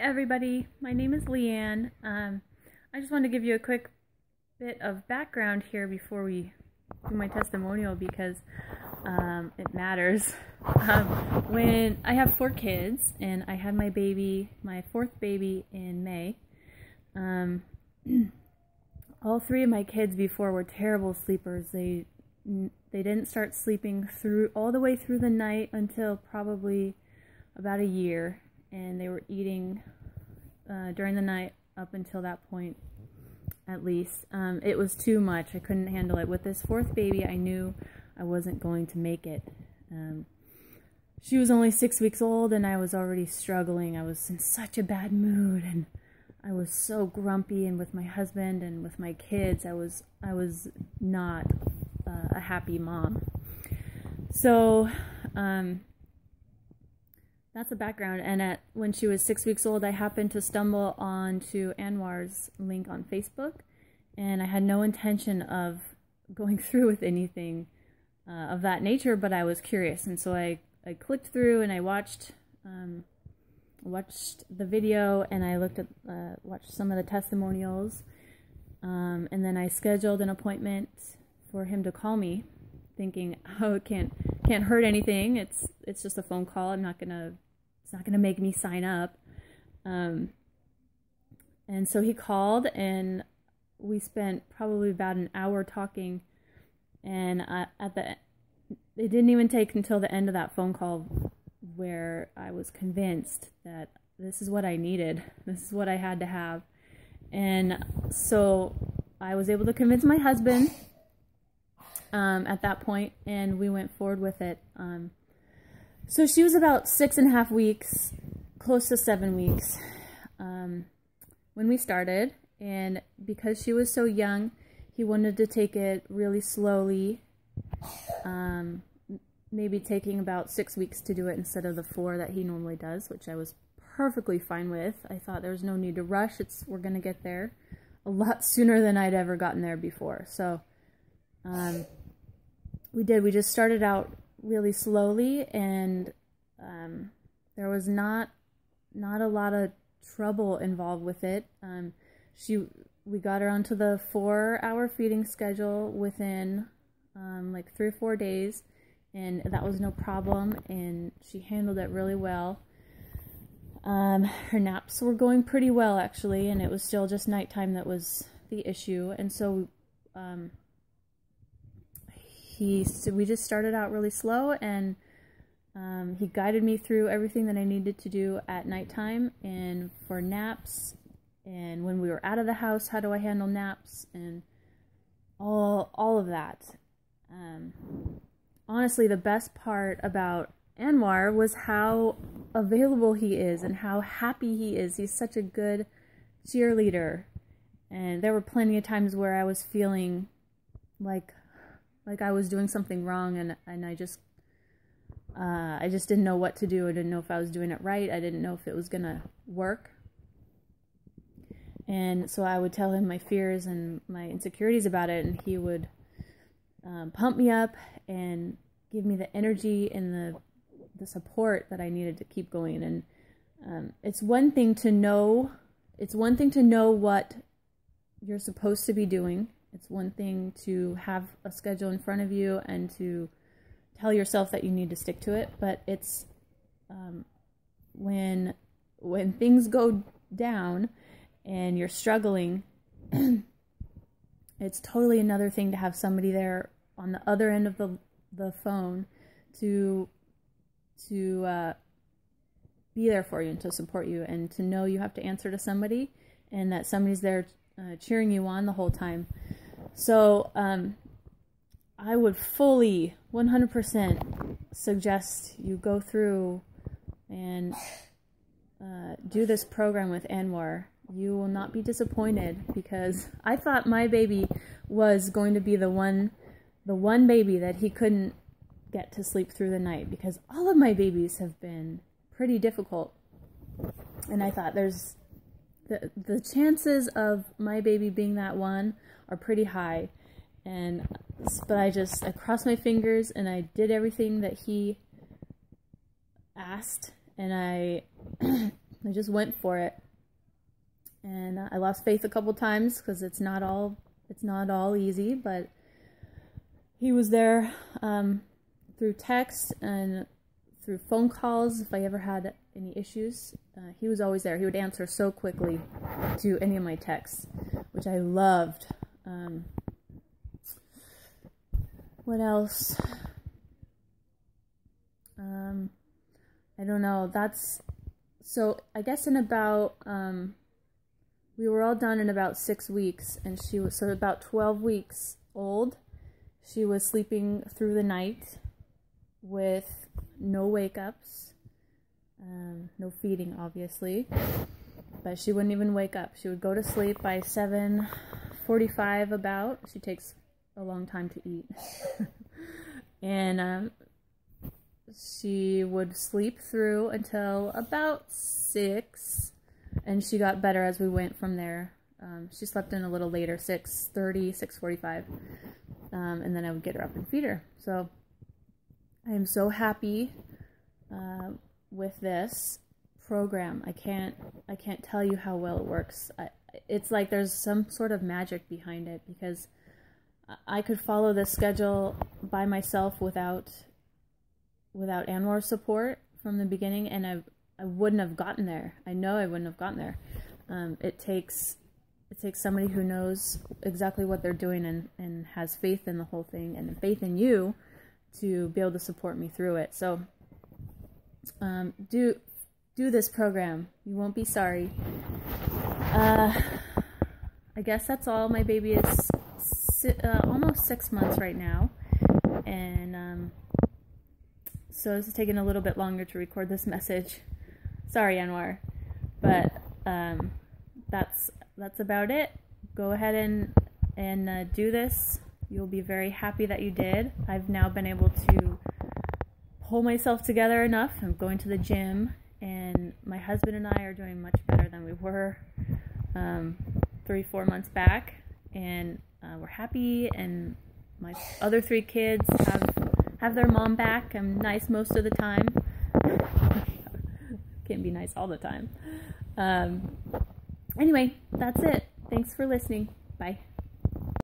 everybody, my name is LeAnn. I just wanted to give you a quick bit of background here before we do my testimonial because it matters. When I have 4 kids and I had my baby, my 4th baby in May, all 3 of my kids before were terrible sleepers. They didn't start sleeping all the way through the night until probably about a year, and they were eating during the night up until that point, at least. It was too much. I couldn't handle it. With this 4th baby, I knew I wasn't going to make it. She was only 6 weeks old, and I was already struggling. I was in such a bad mood, and I was so grumpy, and with my husband and with my kids, I was not a happy mom. So that's the background. And when she was 6 weeks old, I happened to stumble onto Anwar's link on Facebook, and I had no intention of going through with anything of that nature, but I was curious, and so I clicked through and I watched the video, and I watched some of the testimonials, and then I scheduled an appointment for him to call me, thinking, oh, it can't hurt anything. It's just a phone call. It's not gonna make me sign up. And so he called, and we spent probably about an hour talking, and it didn't even take until the end of that phone call where I was convinced that this is what I needed. This is what I had to have. And so I was able to convince my husband at that point, and we went forward with it. So she was about 6.5 weeks, close to 7 weeks, when we started. And because she was so young, he wanted to take it really slowly, maybe taking about 6 weeks to do it instead of the 4 that he normally does, which I was perfectly fine with. I thought there was no need to rush. We're going to get there a lot sooner than I'd ever gotten there before. So we just started out really slowly, and there was not a lot of trouble involved with it. We got her onto the 4-hour feeding schedule within like 3 or 4 days, and that was no problem, and she handled it really well. Her naps were going pretty well, actually, and it was still just nighttime that was the issue. And so we just started out really slow, and he guided me through everything that I needed to do at nighttime and for naps, and when we were out of the house, how do I handle naps, and all of that. Honestly, the best part about Anwar was how available he is and how happy he is. He's such a good cheerleader, and there were plenty of times where I was feeling like I was doing something wrong, and I just didn't know what to do. I didn't know if I was doing it right. I didn't know if it was gonna work. And so I would tell him my fears and my insecurities about it, and he would pump me up and give me the energy and the support that I needed to keep going. And it's one thing to know what you're supposed to be doing. It's one thing to have a schedule in front of you and to tell yourself that you need to stick to it, but it's when things go down and you're struggling, it's totally another thing to have somebody there on the other end of the phone to be there for you and to support you, and to know you have to answer to somebody, and that somebody's there cheering you on the whole time. So I would fully 100% suggest you go through and do this program with Anwar. You will not be disappointed, because I thought my baby was going to be the one baby that he couldn't get to sleep through the night, because all of my babies have been pretty difficult, and I thought there's the chances of my baby being that one are pretty high. But I crossed my fingers, and I did everything that he asked, and I I just went for it. And I lost faith a couple times because it's not all easy, but he was there through text and through phone calls. If I ever had any issues, he was always there. He would answer so quickly to any of my texts, which I loved. What else? I don't know. So I guess in about, we were all done in about 6 weeks, and she was, so about 12 weeks old. She was sleeping through the night with no wake-ups, no feeding, obviously, but she wouldn't even wake up. She would go to sleep by 7:45 about. She takes a long time to eat. And she would sleep through until about 6, and she got better as we went from there. She slept in a little later, 6:30, 6:45, and then I would get her up and feed her. So I am so happy with this program. I can't tell you how well it works. It's like there's some sort of magic behind it, because I could follow this schedule by myself without Anwar's support from the beginning, and I wouldn't have gotten there. I know I wouldn't have gotten there. It takes somebody who knows exactly what they're doing and has faith in the whole thing and faith in you to be able to support me through it. So do this program. You won't be sorry. I guess that's all. My baby is almost 6 months right now, and so this is taking a little bit longer to record this message. Sorry, Anwar, but that's about it. Go ahead and do this. You'll be very happy that you did. I've now been able to pull myself together enough. I'm going to the gym, and my husband and I are doing much better than we were 3-4 months back, and we're happy, and my other 3 kids have their mom back. I'm nice most of the time. Can't be nice all the time. Anyway, that's it. Thanks for listening. Bye.